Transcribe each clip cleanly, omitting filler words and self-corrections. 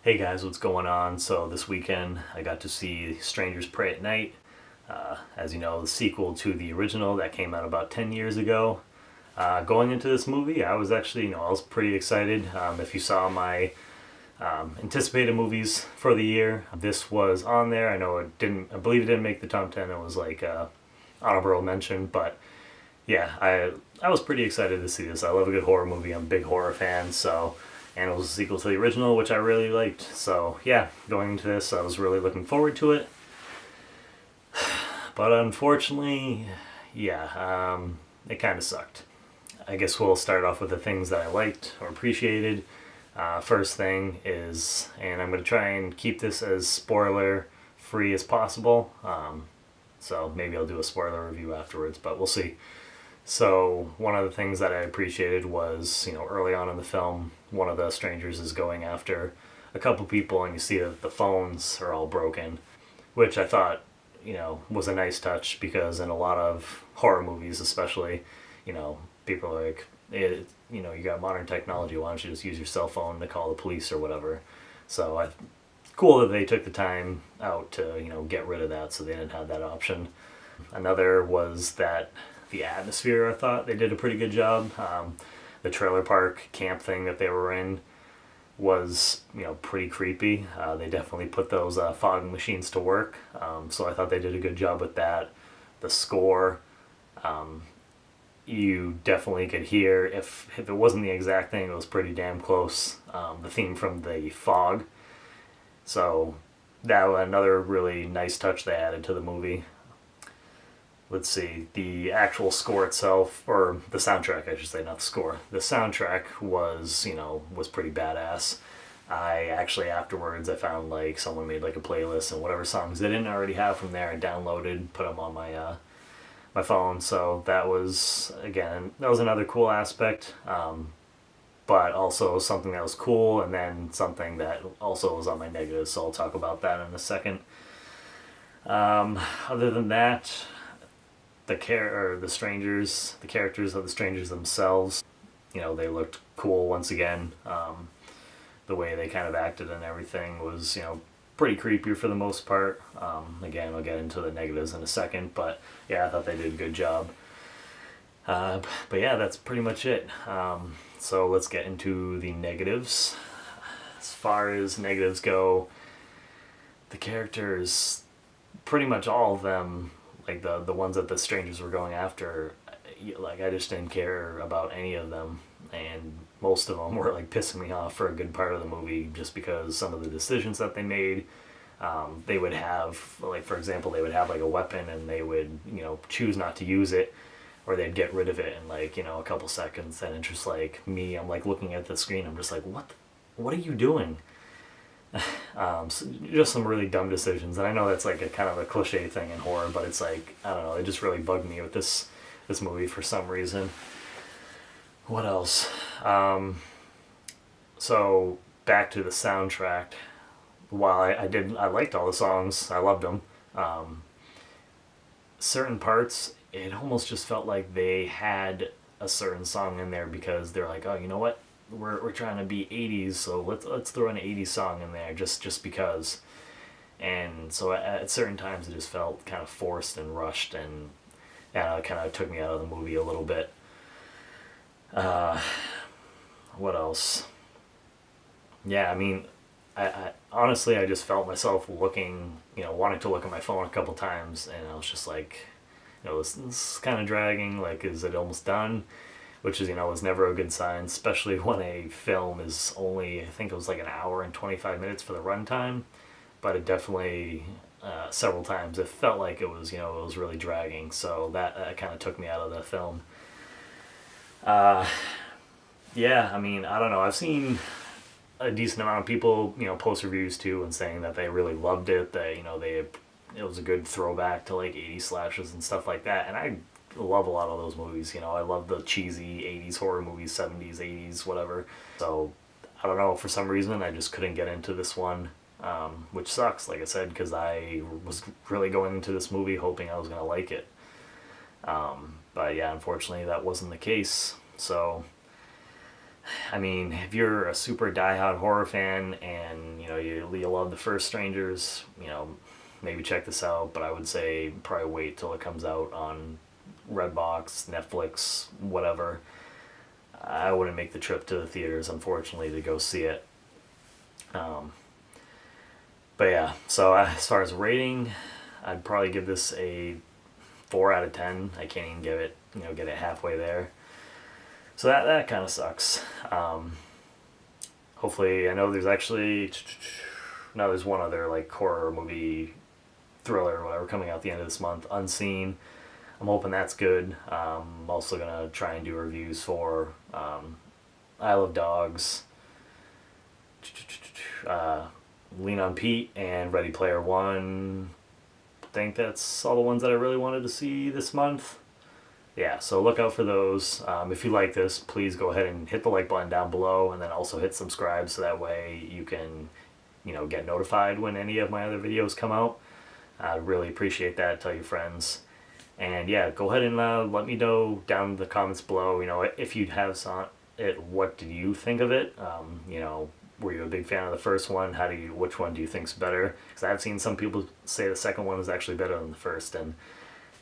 Hey guys, what's going on? So this weekend I got to see Strangers Pray at Night. As you know, the sequel to the original that came out about 10 years ago. Going into this movie, I was actually, I was pretty excited. If you saw my anticipated movies for the year, this was on there. I know it didn't, I believe it didn't make the top 10. It was like honorable mention, but yeah, I was pretty excited to see this. I love a good horror movie. I'm a big horror fan, so and it was a sequel to the original, which I really liked. So yeah, going into this, I was really looking forward to it. But unfortunately, yeah, it kind of sucked. I guess we'll start off with the things that I liked or appreciated. First thing is, and I'm going to try and keep this as spoiler free as possible. So maybe I'll do a spoiler review afterwards, but we'll see. So one of the things that I appreciated was, early on in the film, one of the strangers is going after a couple people, and you see that the phones are all broken, which I thought, was a nice touch because in a lot of horror movies, especially, people are like, you got modern technology. Why don't you just use your cell phone to call the police or whatever? So cool that they took the time out to get rid of that, so they didn't have that option. Another was that the atmosphere, I thought they did a pretty good job. The trailer park camp thing that they were in was, pretty creepy. They definitely put those fog machines to work, so I thought they did a good job with that. The score, you definitely could hear, if it wasn't the exact thing, it was pretty damn close, the theme from the fog. So that was another really nice touch they added to the movie. Let's see, the actual score itself, or the soundtrack, I should say, not the score. The soundtrack was pretty badass. I actually afterwards I found like someone made like a playlist and whatever songs they didn't already have from there, I downloaded, put them on my phone. So that was another cool aspect. But also something that was cool, and then something that also was on my negatives. So I'll talk about that in a second. Other than that, the characters of the strangers themselves, they looked cool once again. The way they kind of acted and everything was, pretty creepy for the most part. Again, I'll get into the negatives in a second, but yeah, I thought they did a good job. But yeah, that's pretty much it. So let's get into the negatives. As far as negatives go, the characters, pretty much all of them, like the ones that the strangers were going after, like I just didn't care about any of them, and most of them were like pissing me off for a good part of the movie just because some of the decisions that they made. They would have, like, for example, they would have like a weapon and they would choose not to use it, or they'd get rid of it in like a couple seconds, and it's just like me, I'm like looking at the screen, I'm just like, what are you doing? So just some really dumb decisions, and I know that's like a kind of a cliche thing in horror, but it's like, I don't know, it just really bugged me with this movie for some reason. What else? So back to the soundtrack. While I liked all the songs, I loved them. Certain parts, it almost just felt like they had a certain song in there because they're like, oh, you know what? We're trying to be 80s, so let's throw an 80s song in there just because. And so at certain times it just felt kind of forced and rushed, and it kind of took me out of the movie a little bit. What else? Yeah, I mean, I honestly, I just felt myself looking, wanting to look at my phone a couple times, and I was just like, this is kind of dragging. Like, is it almost done? Which is never a good sign, especially when a film is only, I think it was like an hour and 25 minutes for the runtime, but it definitely, several times, it felt like it was really dragging, so that kind of took me out of the film. Yeah, I mean, I don't know, I've seen a decent amount of people, post reviews too, and saying that they really loved it, that, it was a good throwback to like 80s slashes and stuff like that, and I love a lot of those movies. I love the cheesy 80s horror movies, 70s, 80s, whatever. So, I don't know, for some reason I just couldn't get into this one, which sucks, like I said, because I was really going into this movie hoping I was going to like it. But yeah, unfortunately that wasn't the case. So, I mean, if you're a super diehard horror fan and you love the first Strangers, maybe check this out. But I would say probably wait till it comes out on Redbox, Netflix, whatever. I wouldn't make the trip to the theaters, unfortunately, to go see it. Um, but yeah, so as far as rating, I'd probably give this a 4 out of 10. I can't even give it, get it halfway there. So that kind of sucks. Hopefully, I know there's actually no, there's one other like horror movie, thriller or whatever coming out the end of this month, Unseen. I'm hoping that's good. I'm also gonna try and do reviews for Isle of Dogs, uh, Lean on Pete, and Ready Player One. I think that's all the ones that I really wanted to see this month. Yeah, so look out for those. If you like this, please go ahead and hit the like button down below, and then also hit subscribe so that way you can, get notified when any of my other videos come out. I'd really appreciate that. Tell your friends. And yeah, go ahead and let me know down in the comments below, if you have saw it, what did you think of it? Were you a big fan of the first one? Which one do you think's better? Because I've seen some people say the second one is actually better than the first, and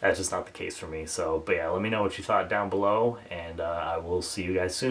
that's just not the case for me. So, but yeah, let me know what you thought down below, and I will see you guys soon.